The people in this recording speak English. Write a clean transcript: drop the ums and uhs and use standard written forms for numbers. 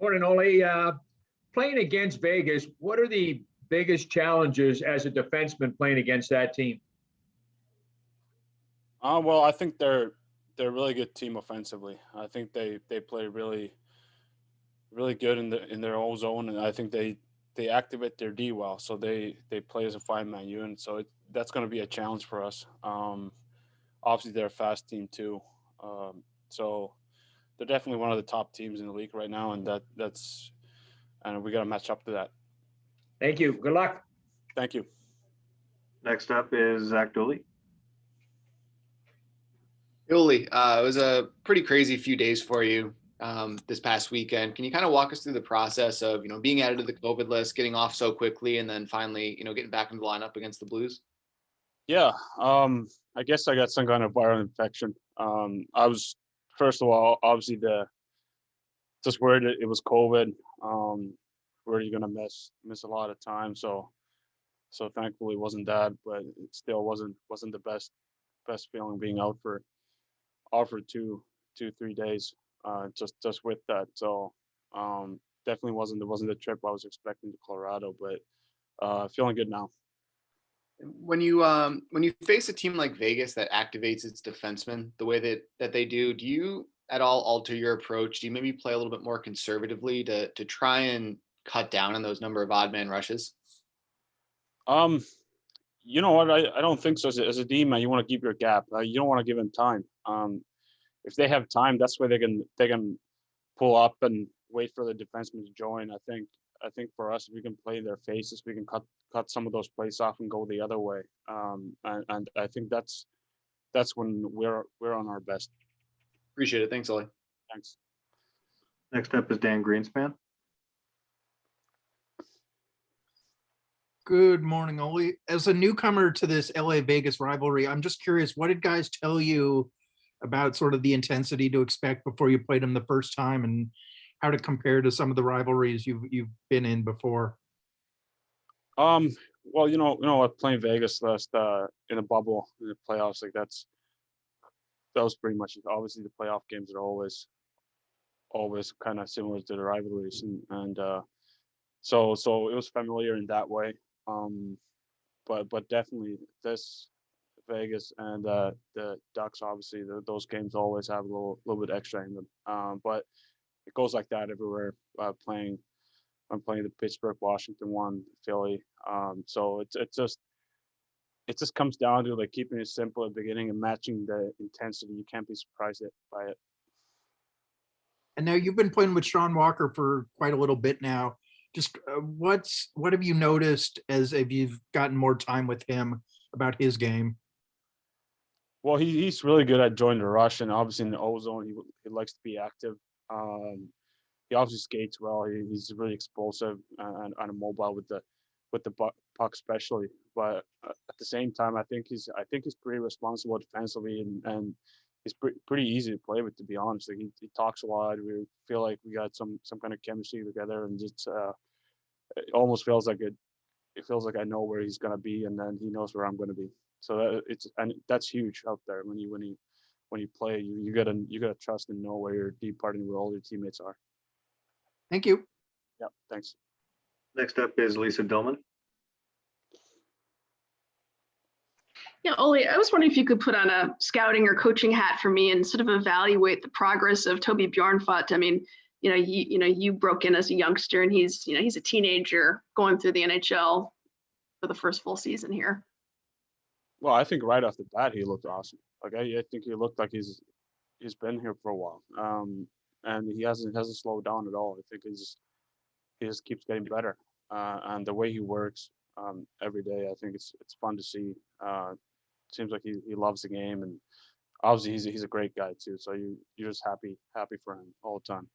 Morning, Ollie. Playing against Vegas, what are the biggest challenges as a defenseman playing against that team? Well, I think they're a really good team offensively. I think they play really good in their own zone, and I think they activate their D well. So they play as a 5-man unit. So that's going to be a challenge for us. Obviously, they're a fast team too. So they're definitely one of the top teams in the league right now, and and we got to match up to that. Thank you. Good luck. Thank you. Next up is Zach Dooley. Olli, it was a pretty crazy few days for you this past weekend. Can you kind of walk us through the process of, being added to the COVID list, getting off so quickly, and then finally, getting back into the lineup against the Blues? Yeah, I guess I got some kind of viral infection. I was, first of all, obviously just worried it was COVID. Worried you're gonna miss a lot of time. So thankfully it wasn't that, but it still wasn't the best feeling being out for 3 days. Just with that. So definitely wasn't the trip I was expecting to Colorado, but feeling good now. When you face a team like Vegas that activates its defensemen the way that they do you at all alter your approach? Do you maybe play a little bit more conservatively to try and cut down on those number of odd man rushes? You know what? I don't think so. As a D man, you want to keep your gap. You don't want to give them time. If they have time, that's where they can pull up and wait for the defenseman to join. I think for us, if we can play their faces, we can cut some of those plays off and go the other way. And I think that's when we're on our best. Appreciate it. Thanks, Ollie. Thanks. Next up is Dan Greenspan. Good morning, Ollie. As a newcomer to this LA-Vegas rivalry, I'm just curious, what did guys tell you about sort of the intensity to expect before you played them the first time, and how to compare to some of the rivalries you've been in before? Well, playing Vegas last in a bubble in the playoffs, like that was pretty much it. Obviously the playoff games are always kind of similar to the rivalries, and so it was familiar in that way. But definitely this Vegas and the Ducks, obviously those games always have a little bit extra in them. But it goes like that everywhere. I'm playing the Pittsburgh, Washington one, Philly. So it just comes down to like keeping it simple at the beginning and matching the intensity. You can't be surprised by it. And now you've been playing with Sean Walker for quite a little bit now. Just what have you noticed as if you've gotten more time with him about his game? Well, he's really good at joining the rush, and obviously in the O zone, he likes to be active. He obviously skates well. He's really explosive and mobile with the puck especially. But at the same time, I think he's pretty responsible defensively, and he's pretty easy to play with, to be honest. Like he talks a lot. We feel like we got some kind of chemistry together, and just it almost feels like it feels like I know where he's gonna be, and then he knows where I'm gonna be. So that's huge out there when you play. You gotta trust and know where you're departing, where all your teammates are. Thank you. Yeah, thanks. Next up is Lisa Dillman. Yeah, Ollie, I was wondering if you could put on a scouting or coaching hat for me and sort of evaluate the progress of Toby Bjornfot. I mean, you broke in as a youngster, and he's a teenager going through the NHL for the first full season here. Well, I think right off the bat he looked awesome. Like I think he looked like he's been here for a while, and he hasn't slowed down at all. I think he just keeps getting better, and the way he works every day, I think it's fun to see. Seems like he loves the game, and obviously he's a great guy too. So you're just happy for him all the time.